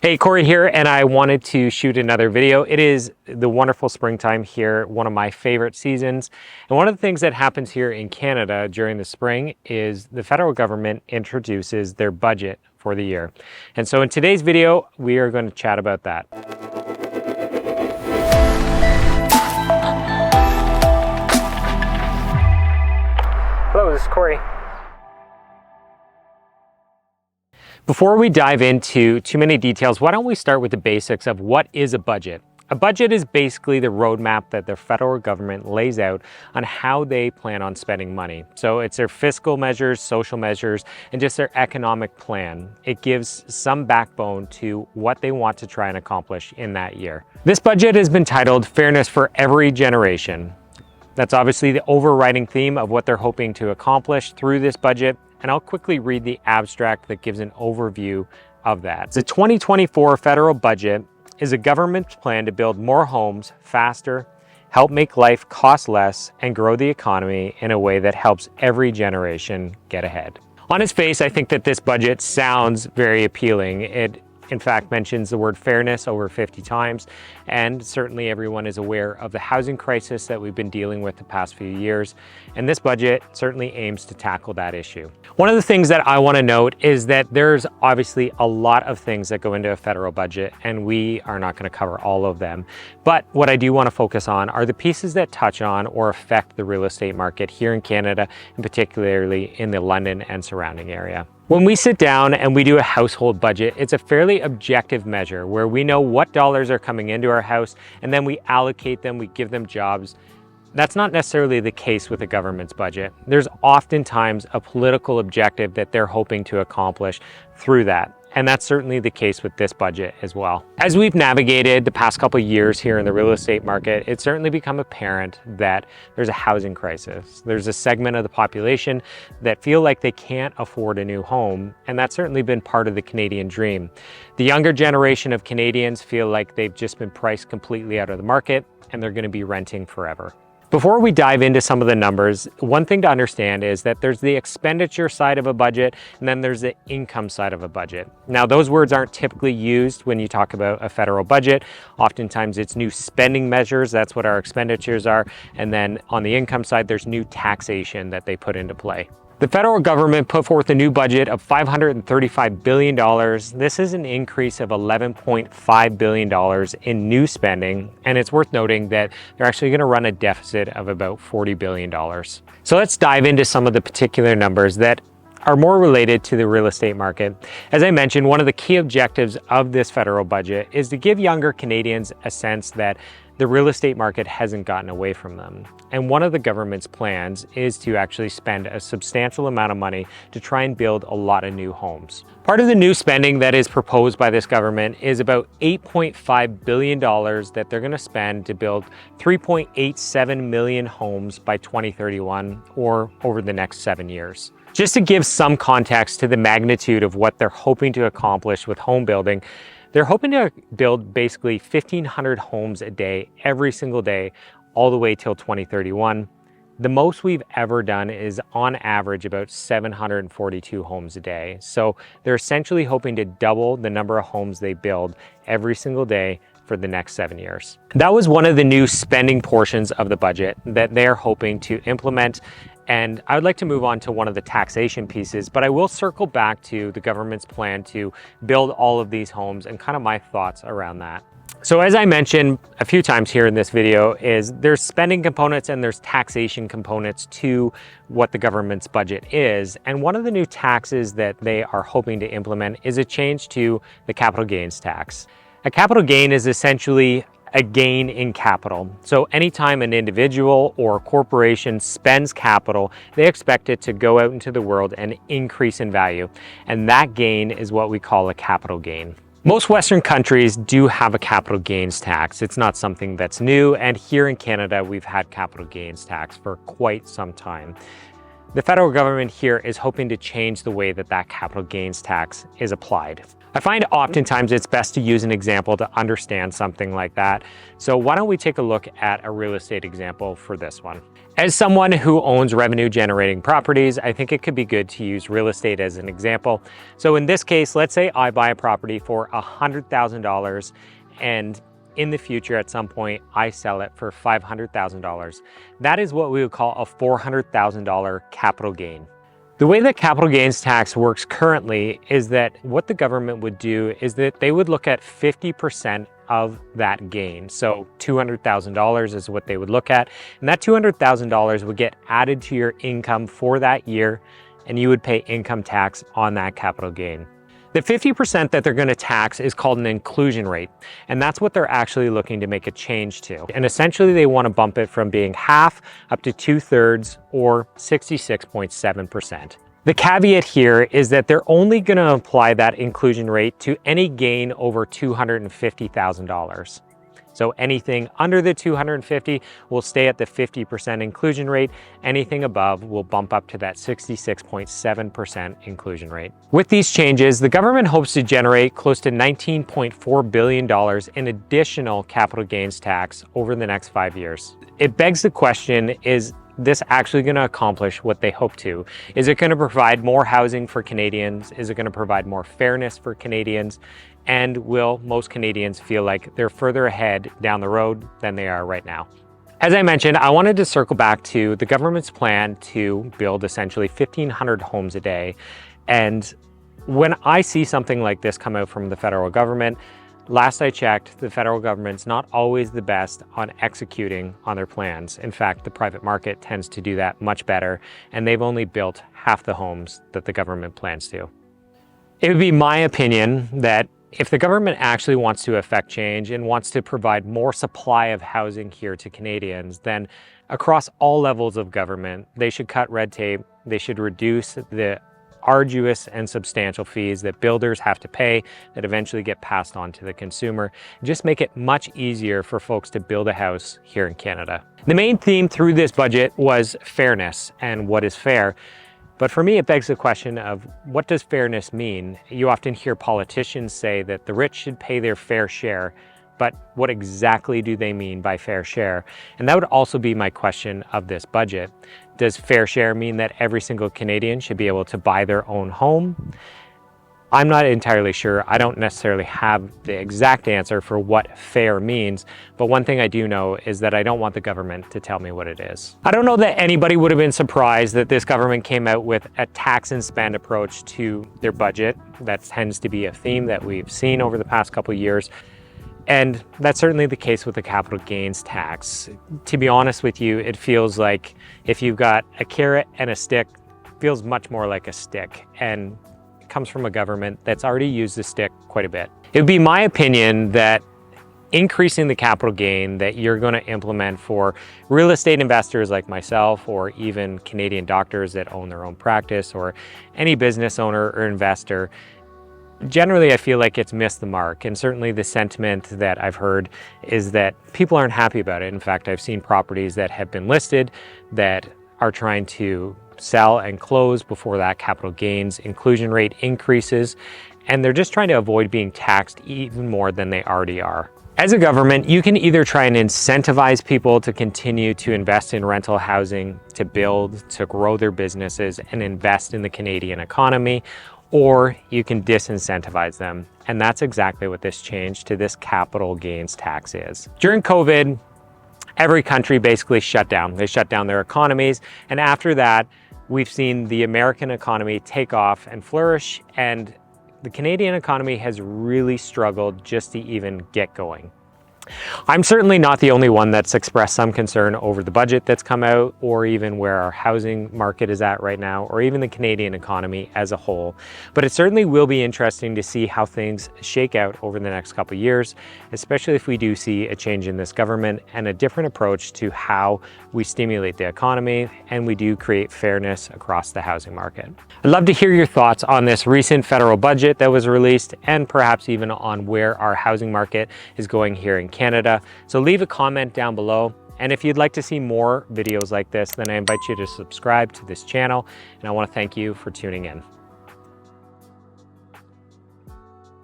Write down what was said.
Hey, Cory here, and I wanted to shoot another video. It is the wonderful springtime here, one of my favorite seasons. And one of the things that happens here in Canada during the spring is the federal government introduces their budget for the year. And so in today's video, we are going to chat about that. Hello, this is Cory. Before we dive into too many details, why don't we start with the basics of what is a budget? A budget is basically the roadmap that the federal government lays out on how they plan on spending money. So it's their fiscal measures, social measures, and just their economic plan. It gives some backbone to what they want to try and accomplish in that year. This budget has been titled Fairness for Every Generation. That's obviously the overriding theme of what they're hoping to accomplish through this budget. And I'll quickly read the abstract that gives an overview of that. The 2024 federal budget is a government's plan to build more homes faster, help make life cost less, and grow the economy in a way that helps every generation get ahead. On its face, I think that this budget sounds very appealing. It in fact mentions the word fairness over 50 times, and certainly everyone is aware of the housing crisis that we've been dealing with the past few years, and this budget certainly aims to tackle that issue. One of the things that I want to note is that there's obviously a lot of things that go into a federal budget, and we are not going to cover all of them, but what I do want to focus on are the pieces that touch on or affect the real estate market here in Canada, and particularly in the London and surrounding area. When we sit down and we do a household budget, it's a fairly objective measure where we know what dollars are coming into our house and then we allocate them, we give them jobs. That's not necessarily the case with the government's budget. There's oftentimes a political objective that they're hoping to accomplish through that. And that's certainly the case with this budget as well. As we've navigated the past couple of years here in the real estate market, it's certainly become apparent that there's a housing crisis. There's a segment of the population that feel like they can't afford a new home, and that's certainly been part of the Canadian dream. The younger generation of Canadians feel like they've just been priced completely out of the market and they're going to be renting forever. Before we dive into some of the numbers, one thing to understand is that there's the expenditure side of a budget and then there's the income side of a budget. Now, those words aren't typically used when you talk about a federal budget. Oftentimes it's new spending measures, that's what our expenditures are. And then on the income side, there's new taxation that they put into play. The federal government put forth a new budget of $535 billion. This is an increase of $11.5 billion in new spending, and it's worth noting that they're actually going to run a deficit of about $40 billion. So let's dive into some of the particular numbers that are more related to the real estate market. As I mentioned, one of the key objectives of this federal budget is to give younger Canadians a sense that the real estate market hasn't gotten away from them. And one of the government's plans is to actually spend a substantial amount of money to try and build a lot of new homes. Part of the new spending that is proposed by this government is about $8.5 billion that they're going to spend to build 3.87 million homes by 2031, or over the next 7 years. Just to give some context to the magnitude of what they're hoping to accomplish with home building, they're hoping to build basically 1,500 homes a day, every single day, all the way till 2031. The most we've ever done is on average about 742 homes a day. So they're essentially hoping to double the number of homes they build every single day for the next 7 years. That was one of the new spending portions of the budget that they're hoping to implement. And I would like to move on to one of the taxation pieces, but I will circle back to the government's plan to build all of these homes and kind of my thoughts around that. So as I mentioned a few times here in this video, is there's spending components and there's taxation components to what the government's budget is. And one of the new taxes that they are hoping to implement is a change to the capital gains tax. A capital gain is essentially a gain in capital. So anytime an individual or corporation spends capital, they expect it to go out into the world and increase in value. And that gain is what we call a capital gain. Most Western countries do have a capital gains tax. It's not something that's new. And here in Canada, we've had capital gains tax for quite some time. The federal government here is hoping to change the way that that capital gains tax is applied. I find oftentimes it's best to use an example to understand something like that. So why don't we take a look at a real estate example for this one? As someone who owns revenue generating properties, I think it could be good to use real estate as an example. So in this case, let's say I buy a property for $100,000 and in the future, at some point, I sell it for $500,000. That is what we would call a $400,000 capital gain. The way that capital gains tax works currently is that what the government would do is that they would look at 50% of that gain. So $200,000 is what they would look at. And that $200,000 would get added to your income for that year, and you would pay income tax on that capital gain. The 50% that they're going to tax is called an inclusion rate, and that's what they're actually looking to make a change to. And essentially they want to bump it from being half up to 2/3 or 66.7%. The caveat here is that they're only going to apply that inclusion rate to any gain over $250,000. So anything under the 250 will stay at the 50% inclusion rate. Anything above will bump up to that 66.7% inclusion rate. With these changes, the government hopes to generate close to $19.4 billion in additional capital gains tax over the next 5 years. It begs the question, is this actually going to accomplish what they hope to? Is it going to provide more housing for Canadians? Is it going to provide more fairness for Canadians? And will most Canadians feel like they're further ahead down the road than they are right now? As I mentioned, I wanted to circle back to the government's plan to build essentially 1,500 homes a day. And when I see something like this come out from the federal government, last I checked, the federal government's not always the best on executing on their plans. In fact, the private market tends to do that much better, and they've only built half the homes that the government plans to. It would be my opinion that if the government actually wants to affect change and wants to provide more supply of housing here to Canadians, then across all levels of government, they should cut red tape, they should reduce the arduous and substantial fees that builders have to pay that eventually get passed on to the consumer, and just make it much easier for folks to build a house here in Canada. The main theme through this budget was fairness and what is fair. But for me, it begs the question of what does fairness mean? You often hear politicians say that the rich should pay their fair share, but what exactly do they mean by fair share? And that would also be my question of this budget. Does fair share mean that every single Canadian should be able to buy their own home? I'm not entirely sure. I don't necessarily have the exact answer for what fair means, but one thing I do know is that I don't want the government to tell me what it is. I don't know that anybody would have been surprised that this government came out with a tax and spend approach to their budget. That tends to be a theme that we've seen over the past couple of years. And that's certainly the case with the capital gains tax. To be honest with you, it feels like if you've got a carrot and a stick, it feels much more like a stick. And comes from a government that's already used the stick quite a bit. It would be my opinion that increasing the capital gain that you're going to implement for real estate investors like myself, or even Canadian doctors that own their own practice, or any business owner or investor, generally I feel like it's missed the mark. And certainly the sentiment that I've heard is that people aren't happy about it. In fact, I've seen properties that have been listed that are trying to sell and close before that capital gains inclusion rate increases, and they're just trying to avoid being taxed even more than they already are. As a government, you can either try and incentivize people to continue to invest in rental housing, to build, to grow their businesses and invest in the Canadian economy, or you can disincentivize them. And that's exactly what this change to this capital gains tax is. During COVID, every country basically shut down. They shut down their economies, and after that, we've seen the American economy take off and flourish, and the Canadian economy has really struggled just to even get going. I'm certainly not the only one that's expressed some concern over the budget that's come out, or even where our housing market is at right now, or even the Canadian economy as a whole. But it certainly will be interesting to see how things shake out over the next couple of years, especially if we do see a change in this government and a different approach to how we stimulate the economy and we do create fairness across the housing market. I'd love to hear your thoughts on this recent federal budget that was released, and perhaps even on where our housing market is going here in Canada. So leave a comment down below. And if you'd like to see more videos like this, then I invite you to subscribe to this channel. And I want to thank you for tuning in.